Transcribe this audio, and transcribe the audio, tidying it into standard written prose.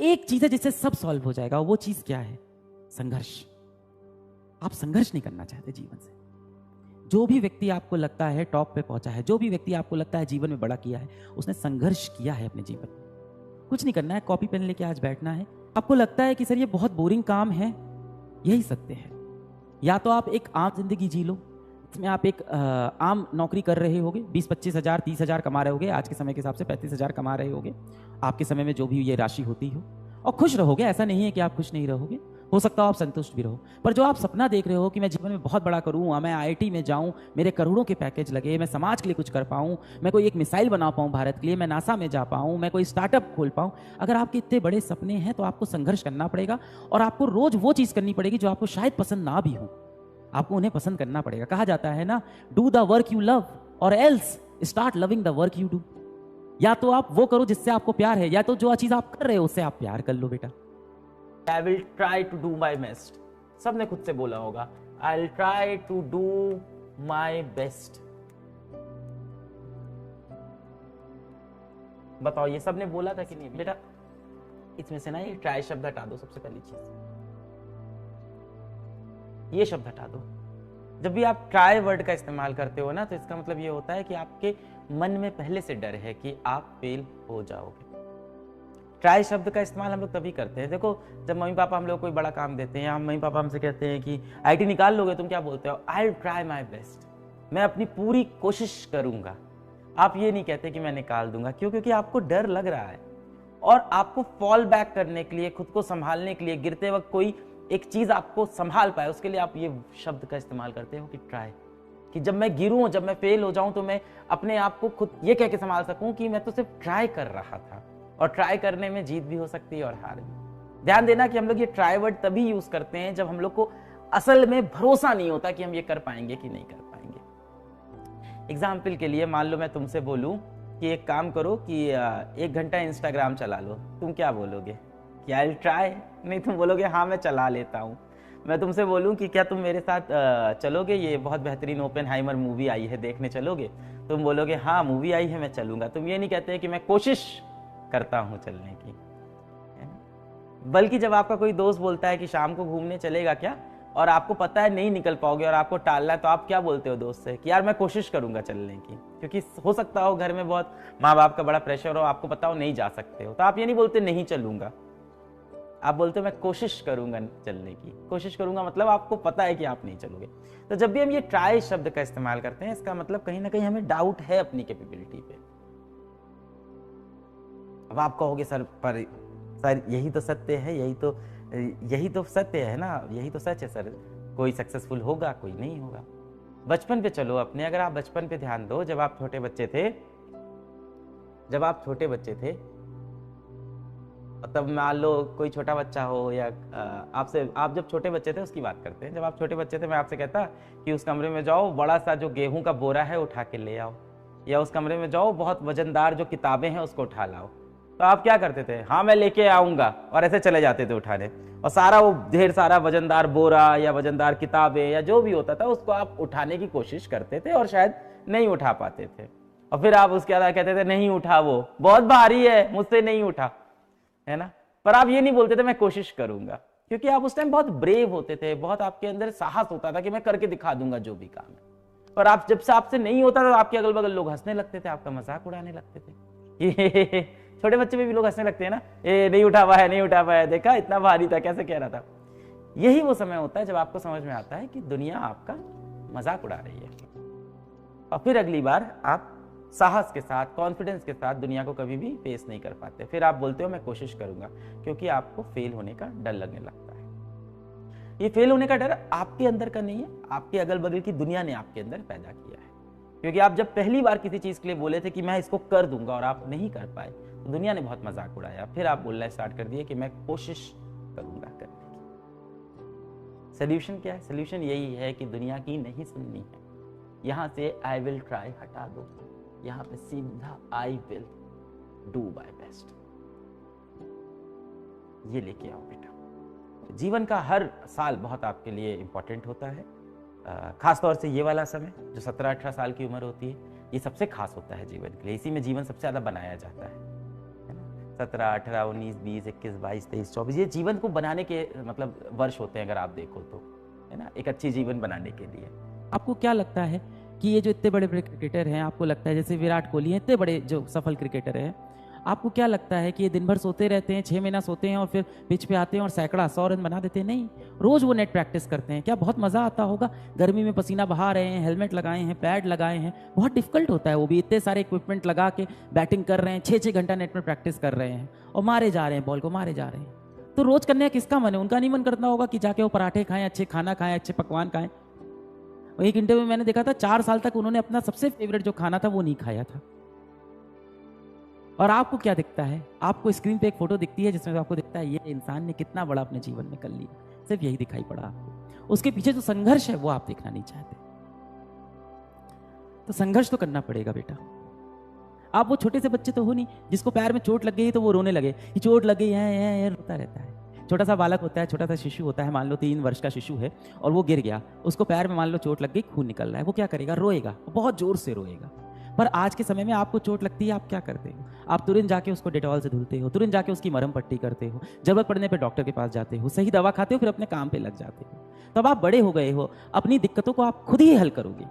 एक चीज है जिससे सब सॉल्व हो जाएगा। वो चीज क्या है? संघर्ष। आप संघर्ष नहीं करना चाहते जीवन से। जो भी व्यक्ति आपको लगता है टॉप पे पहुंचा है, जो भी व्यक्ति आपको लगता है जीवन में बड़ा किया है, उसने संघर्ष किया है अपने जीवन में। कुछ नहीं करना है, कॉपी पेन लेके आज बैठना है। आपको लगता है कि सर ये बहुत बोरिंग काम है, यही सत्य है। या तो आप एक आम जिंदगी जी लो, इसमें आप एक आम नौकरी कर रहे होगे, 20-25 हज़ार 30 हज़ार कमा रहे होगे, आज के समय के हिसाब से 35 हज़ार कमा रहे होगे, आपके समय में जो भी ये राशि होती हो, और खुश रहोगे। ऐसा नहीं है कि आप खुश नहीं रहोगे, हो सकता हो आप संतुष्ट भी रहो। पर जो आप सपना देख रहे हो कि मैं जीवन में बहुत बड़ा करूँ, मैं IIT में जाऊँ, मेरे करोड़ों के पैकेज लगे, मैं समाज के लिए कुछ कर पाऊँ, मैं कोई एक मिसाइल बना पाऊँ भारत के लिए, मैं नासा में जा पाऊँ, मैं कोई स्टार्टअप खोल पाऊँ, अगर आपके इतने बड़े सपने हैं तो आपको संघर्ष करना पड़ेगा। और आपको रोज वो चीज़ करनी पड़ेगी जो आपको शायद पसंद ना भी हो, आपको उन्हें पसंद करना पड़ेगा। कहा जाता है ना, do the work you love और else start loving the work you do. या तो आप वो करो जिससे आपको प्यार है, या तो जो चीज आप कर रहे हो उससे आप प्यार कर लो बेटा। I will try to do my best. सबने खुद से बोला होगा, I will try to do my best. बताओ ये सबने बोला था कि नहीं? बेटा इसमें से ना ये ट्राई शब्द हटा दो। सबसे पहली चीज ये शब्द हटा दो। जब भी आप ट्राई वर्ड का इस्तेमाल करते हो ना, तो इसका मतलब ये होता है कि आपके मन में पहले से डर है कि आप फेल हो जाओगे। ट्राई शब्द का इस्तेमाल हम लोग तभी करते हैं, देखो जब मम्मी पापा हम लोग कोई बड़ा काम देते हैं, मम्मी पापा हमसे कहते हैं कि IIT निकाल लोगे, तुम क्या बोलते हो? आई विल ट्राई माई बेस्ट, मैं अपनी पूरी कोशिश करूंगा। आप ये नहीं कहते कि मैं निकाल दूंगा। क्यों? क्योंकि आपको डर लग रहा है, और आपको फॉल बैक करने के लिए, खुद को संभालने के लिए, गिरते वक्त कोई एक चीज आपको संभाल पाए, उसके लिए आप ये शब्द का इस्तेमाल करते हो कि ट्राई, कि जब मैं गिरूं, जब मैं फेल हो जाऊं, तो मैं अपने आप को खुद ये कह के संभाल सकूं कि मैं तो सिर्फ ट्राई कर रहा था। और ट्राई करने में जीत भी हो सकती है और हार भी। ध्यान देना कि हम लोग ये ट्राई वर्ड तभी यूज करते हैं जब हम लोग को असल में भरोसा नहीं होता कि हम ये कर पाएंगे कि नहीं कर पाएंगे। एग्जाम्पल के लिए मान लो मैं तुमसे बोलूं कि एक काम करो कि 1 घंटा इंस्टाग्राम चला लो, तुम क्या बोलोगे? कि आई विल ट्राई? नहीं, तुम बोलोगे हाँ मैं चला लेता हूँ। मैं तुमसे बोलूं कि क्या तुम मेरे साथ चलोगे, ये बहुत बेहतरीन ओपेनहाइमर मूवी आई है, देखने चलोगे? तुम बोलोगे हाँ मूवी आई है मैं चलूंगा। तुम ये नहीं कहते कि मैं कोशिश करता हूं चलने की, है ना? बल्कि जब आपका कोई दोस्त बोलता है कि शाम को घूमने चलेगा क्या, और आपको पता है नहीं निकल पाओगे और आपको टालना है, तो आप क्या बोलते हो दोस्त से? कि यार मैं कोशिश करूंगा चलने की। क्योंकि हो सकता हो घर में बहुत माँ बाप का बड़ा प्रेशर हो, आपको पता हो नहीं जा सकते हो, तो आप ये नहीं बोलते नहीं चलूंगा, आप बोलते हो मैं कोशिश करूंगा चलने की। कोशिश करूंगा मतलब आपको पता है कि आप नहीं चलोगे। तो जब भी हम ये ट्राई शब्द का इस्तेमाल करते हैं, इसका मतलब कहीं ना कहीं हमें डाउट है अपनी कैपेबिलिटी पे। अब आप कहोगे सर यही तो सत्य है, यही तो सत्य है ना, यही तो सच है सर, कोई सक्सेसफुल होगा कोई नहीं होगा। बचपन पे चलो अपने, अगर आप बचपन पे ध्यान दो, जब आप छोटे बच्चे थे, तब मान लो कोई छोटा बच्चा हो, या आप जब छोटे बच्चे थे उसकी बात करते हैं, जब आप छोटे बच्चे थे मैं आपसे कहता कि उस कमरे में जाओ, बड़ा सा जो गेहूं का बोरा है उठा के ले आओ, या उस कमरे में जाओ बहुत वजनदार जो किताबें हैं उसको उठा लाओ, तो आप क्या करते थे? हाँ मैं लेके आऊंगा, और ऐसे चले जाते थे उठाने, और सारा वो ढेर सारा वजनदार बोरा या वजनदार किताबें या जो भी होता था उसको आप उठाने की कोशिश करते थे, और शायद नहीं उठा पाते थे, और फिर आप उसके बाद कहते थे नहीं उठा, वो बहुत भारी है मुझसे नहीं उठा, है ना? पर आप ये नहीं बोलते थे मैं कोशिश करूंगा, क्योंकि आप उस टाइम बहुत ब्रेव होते थे, बहुत आपके अंदर साहस होता था कि मैं करके दिखा दूंगा जो भी काम है। पर आप जब से आपसे नहीं होता था, आपके अगल बगल लोग हंसने लगते थे, आपका मजाक उड़ाने लगते थे। छोटे बच्चे में भी लोग हंसने लगते हैं ना, ए नहीं उठा पाया, नहीं उठा पाया, देखा इतना भारी था, कैसे कह रहा था। यही वो समय होता है जब आपको समझ में आता है कि दुनिया आपका मजाक उड़ा रही है, और फिर अगली बार आप साहस के साथ, कॉन्फिडेंस के साथ दुनिया को कभी भी फेस नहीं कर पाते। फिर आप बोलते हो मैं कोशिश करूंगा, क्योंकि आपको फेल होने का डर लगने लगता है। ये फेल होने का डर आपके अंदर का नहीं है, आपके अगल बगल की दुनिया ने आपके अंदर पैदा किया है। क्योंकि आप जब पहली बार किसी चीज के लिए बोले थे कि मैं इसको कर दूंगा, और आप नहीं कर पाए, तो दुनिया ने बहुत मजाक उड़ाया। फिर आप बोलना स्टार्ट कर दिए कि मैं कोशिश करूंगा करने की। सोल्यूशन क्या है? सोल्यूशन यही है कि दुनिया की नहीं सुननी है, यहां से आई विल ट्राई हटा दो, यहां पे सीधा I will do my best, ये लेके आओ बेटा। जीवन का हर साल बहुत आपके लिए इंपॉर्टेंट होता है, खास तौर से ये वाला समय जो 17-18 साल की उम्र होती है, ये सबसे खास होता है जीवन के लिए। इसी में जीवन सबसे ज्यादा बनाया जाता है ना? 17, 18, 19, 20, 21, 22, 23, 24 ये जीवन को बनाने के मतलब वर्ष होते हैं अगर आप देखो तो, है ना, एक अच्छी जीवन बनाने के लिए। आपको क्या लगता है कि ये जो इतने बड़े बड़े क्रिकेटर हैं, आपको लगता है जैसे विराट कोहली हैं, इतने बड़े जो सफल क्रिकेटर हैं, आपको क्या लगता है कि ये दिन भर सोते रहते हैं, 6 महीना सोते हैं और फिर पिच पे आते हैं और सैकड़ा 100 रन बना देते हैं? नहीं, रोज वो नेट प्रैक्टिस करते हैं। क्या बहुत मजा आता होगा? गर्मी में पसीना बहा रहे हैं, हेलमेट लगाए हैं, पैड लगाए हैं, बहुत डिफिकल्ट होता है वो भी, इतने सारे इक्विपमेंट लगा के बैटिंग कर रहे हैं, 6-6 घंटा नेट में प्रैक्टिस कर रहे हैं और मारे जा रहे हैं, बॉल को मारे जा रहे हैं। तो रोज करने का किसका मन है? उनका नहीं मन करता होगा कि जाके वो पराठे खाएं, अच्छे खाना खाएं, अच्छे पकवान खाएं। एक इंटरव्यू में मैंने देखा था 4 साल तक उन्होंने अपना सबसे फेवरेट जो खाना था वो नहीं खाया था। और आपको क्या दिखता है? आपको स्क्रीन पे एक फोटो दिखती है जिसमें आपको दिखता है ये इंसान ने कितना बड़ा अपने जीवन में कर लिया, सिर्फ यही दिखाई पड़ा आपको। उसके पीछे जो संघर्ष है वो आप देखना नहीं चाहते। तो संघर्ष तो करना पड़ेगा बेटा। आप वो छोटे से बच्चे तो हो नहीं जिसको पैर में चोट लग गई तो वो रोने लगे कि चोट लग गई है, रोता रहता है। छोटा सा बालक होता है, छोटा सा शिशु होता है, मान लो 3 वर्ष का शिशु है और वो गिर गया, उसको पैर में मान लो चोट लग गई, खून निकल रहा है, वो क्या करेगा? रोएगा, बहुत जोर से रोएगा। पर आज के समय में आपको चोट लगती है, आप क्या करते हो? आप तुरंत जाके उसको डेटॉल से धुलते हो, तुरंत जाके उसकी मरहम पट्टी करते हो, जरूरत पड़ने पे डॉक्टर के पास जाते हो, सही दवा खाते हो, फिर अपने काम पे लग जाते हो। तब आप बड़े हो गए हो, अपनी दिक्कतों को आप खुद ही हल करोगे।